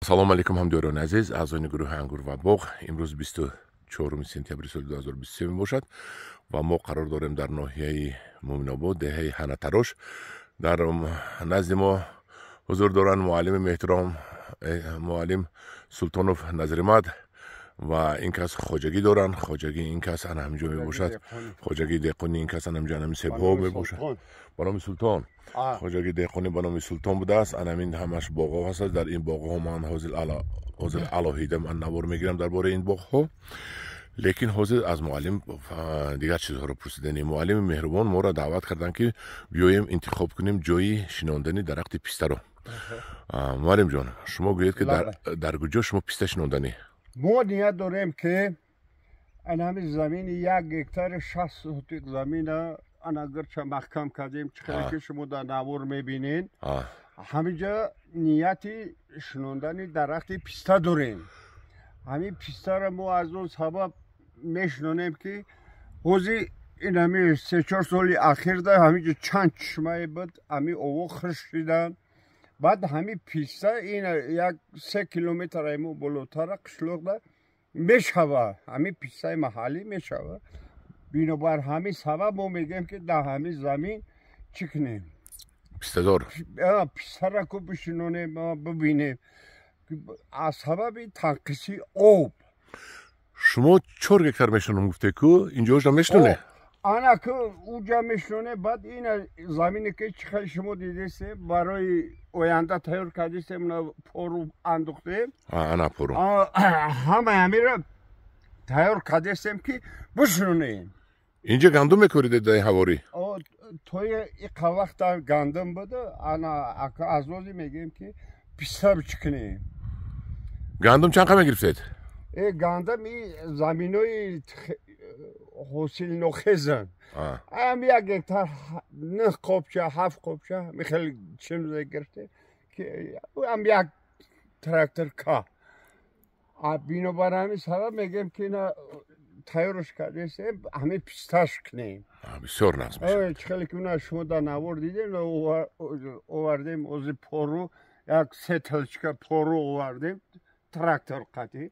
салом алейкум ҳамдиёрони азиз, аъзои гурӯҳи ангур ва боғ. Имрӯз 24 сентябри соли 2023 мебошад ва мо қарор дорем дар ноҳияи Муъминобод, деҳаи Ҳанатарош. Дар назди мо ҳузур доранд муаллими меҳтиром муаллим Султонов Назримат ва ин кас хоҷагӣ доранд. Хоҷагӣ ин кас ана ҳаминҷо мебошад. Хоҷагӣ Деҳқони ин кас ана ҳаминҷо ана себҳо мебошад. Ба номи Султон хоҷагӣ Деҳқони ба номи Султон будааст. Ана ҳамин ҳамаш боғҳо ҳастад. Дар ин боғҳо ман ҳозир алоҳида ман навор мегирам дар бораи ин боғҳо. лекин ҳозир аз муаллим дигар чизҳоро пурсидани муаллими меҳрубон моро даъват карданд ки биёем интихоб кунем ҷои шинондани дарахти пистаро. муаллим ҷон, шумо гӯед ки дар куҷо шумо писта шинонданӣ? мо ният дорем ки ҳамин замини 1 гектари 60 сотик замина ана гирча маҳкам кардем, чихеле ки шумо дар навор мебинед. ҳаминҷа нияти шинондани дарахти писта дорем. ҳамин пистаро мо аз он сабаб мешинонем ки ҳозир ин ҳамин 3-4 соли ахирда ҳаминҷа чанд чишмае буд, ҳамин ово хушк шидан. баъд ҳамин писта ин 1-3 километр мо болотара қишлоқда мешава, ҳамин пистаи маҳаллӣ мешава. бинобар ҳамин сабаб мо мегӯем ки дар ҳамин замин чӣ кунем, пистадор пистара ку бишинонем, бибинем аз сабаби танқиси об. шумо 4 гектар мешунам гуфте ку инҷоша мешуне? ана ку уҷа мешуне. баъд ин замине ки чихел шумо дидесем барои оянда тайёр кардесем, пору андохтем. ана пору ҳама ҳамира тайёр кардесем ки бишунем. инҷа гандум мекорид дар ҳаворӣ? тои иқа вақта гандум буду. ана азози мегӯем ки писта бичкунем. гандум чанд қа мегирифтед? гандум и заминои ҳосилнохезанд. ҳам 1 гектар 9 қопча 7 қопча михел чимзе гирфте ки ҳам 1 трактор ка. бинобар ҳамин сабаб мегӯем ки тайёрш кардесем ҳамин писташ кунем. бисёр нағз мешавад. чихеле ки шумо дар навор дидем, овардем ози пору 1-3 талчика пору овардем, трактор қатӣ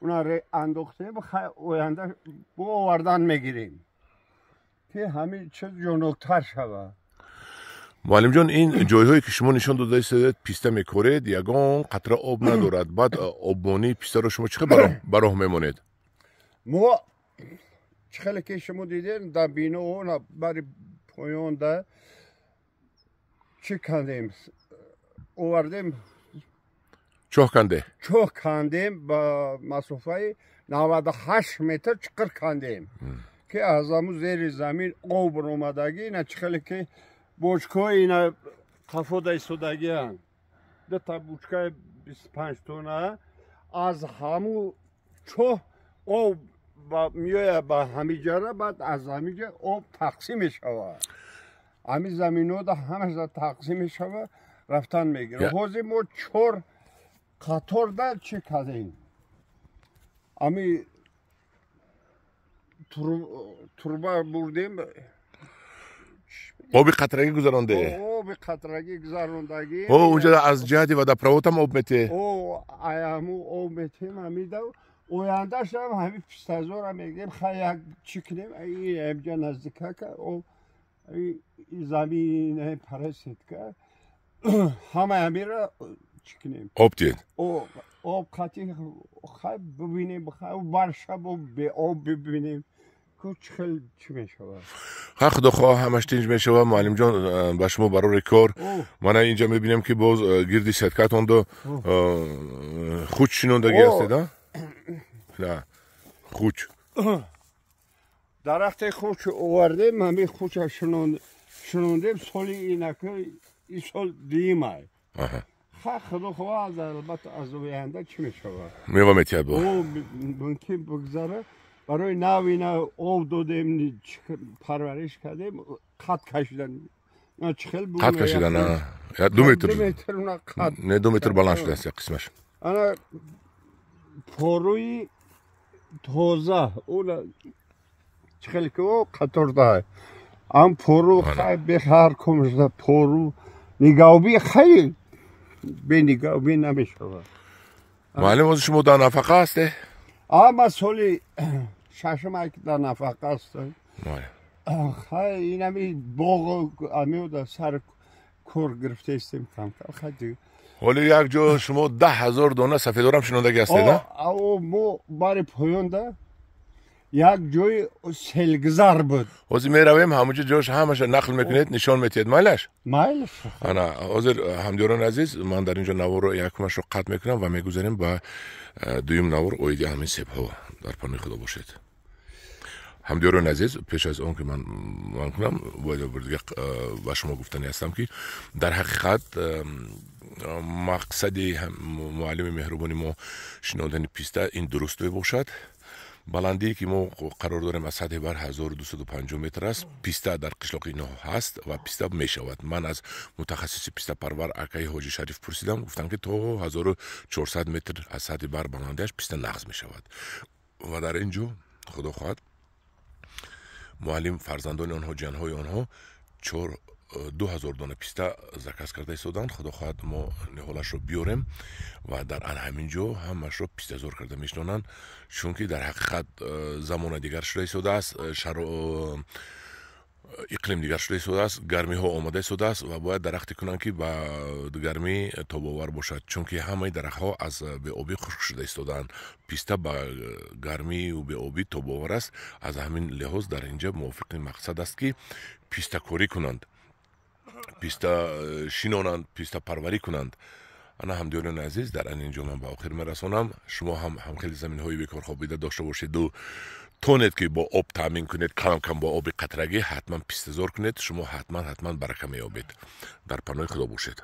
унаро андохтем, оянда бо овардан мегирем ки ҳамин чиз ҷоноктар шавад. муаллим ҷон, ин ҷойҳое ки шумо нишон додаистед писта мекоред, ягон қатра об надорад. баъд обмонии пистаро шумо чӣ ба роҳ мемонед? мо чихеле ки шумо дидед дар бино бари поёнда чӣ кандем, овардем чоҳ кандем ба масофаи 98 метр чиқир кандем ки аз ҳамун зери замин об омадагӣ. ина чихеле ки бочкаҳои ина қафода истодагианд, дута бочкаи 25 тонна аз ҳамун чоҳ об меояд ба ҳаминҷара. баъд аз ҳаминҷа об тақсим мешавад, ҳамин заминҳода ҳамаша тақсим мешавад, рафтан мегирад. ҳозир мо 4 қаторда чӣ кардем, ҳамин турба бурдем, оби қатрагӣ гузаронде. оби қатрагӣ гузарондагӣ. унҷа аз ҷиҳати водопроводам об мете? ҳамун об метем. ҳамида ояндашам ҳамин пистазора мегӯем хай чӣ кунем, инҷа наздикака замин парасетка ҳама ҳамира чӣ кунем, об диҳед. об қатӣ хай бибинем, баршаб бе об бибинем чихел чӣ мешавад. ха худохоҳ ҳамаш тинҷ мешавад. муаллим ҷон, ба шумо барори кор. мана инҷа мебинем ки боз гирди сеткатондо хуч шинондагӣ ҳастед? хуч дарахти хуч овардем, ҳамин хуча шинондем. соли инака ин сол дуюмай. худохоҳ албатта аз оянда чӣ мешавад, мева метиҳад. мумкин бигзара. барои нави об додем, парвариш кардем, қат кашидан. қат кашидан 2 метр, не 2 метр баланд шудааст як қисмаш. ана поруи тоза чихеле ки қаторда ам пору хай бехар комшда пору нигаҳбӣ хай бенигаҳбӣ намешавад. معلم از شما در نفقه هسته؟ ما سالی ششم که در نفقه هستم. این همی باغ همی در سر کار گرفته استیم کم خیلی. ولی یک جا شما 10,000 دانه سفیدار هم شنوندگی هسته نه؟ او ما بار پایونده یک جای سیلگذار بود. وزی می رویم همونجا جاش همش نقل میکنید نشان میتید مایلش؟ مایلش. انا حاضر همدیران عزیز من در اینجا نوار رو یکمش رو قطع میکنم و میگذاریم با دویم نوار اویدی همین سیب ها در پناه خدا باشید. همدیران عزیز پیش از اون که من کنم با شما گفتنی هستم که در حقیقت مقصد معلم مهربانی ما شنودن پیسته این درسته باشد. بلندی که ما قرار داریم از سطح بر 1250 متر است. پیسته در قشلاق اینا هست و پیسته می شود. من از متخصص پیسته پرور اکای حاجی شریف پرسیدم گفتن که تا 1400 متر از سطح بر بلندیش پیسته نقض می شود و در اینجا خدا خواهد معلم فرزندان آنها جنهای آنها 2000 دانه پیسته زکات کرده ایستادند. خدا خواهد ما نهالش رو بیاریم و در همینجا همش رو پیسته زور کرده میشنونن چون که در حقیقت زمان دیگر شده ایستاده است، اقلیم دیگر شده ایستاده است، گرمی ها آمده ایستاده است و باید درختی کنن که با گرمی تاب‌آور باشد چون که همه درخت ها از به آبی خشک شده ایستادند. پیسته با گرمی و به آبی تاب‌آور است. از همین لحاظ در اینجا موافق مقصد است که پیسته کاری کنند، پیسته شینانند، پیسته پروری کنند. انا همدیران عزیز در اینجا من به آخر میرسانم. شما هم خیلی زمین های بیکار خوابیده داشته باشید و تونید که با آب تامین کنید، کم کم با آب قطرگی حتما پیسته زار کنید. شما حتما برکه میابید. در پناه خدا باشید.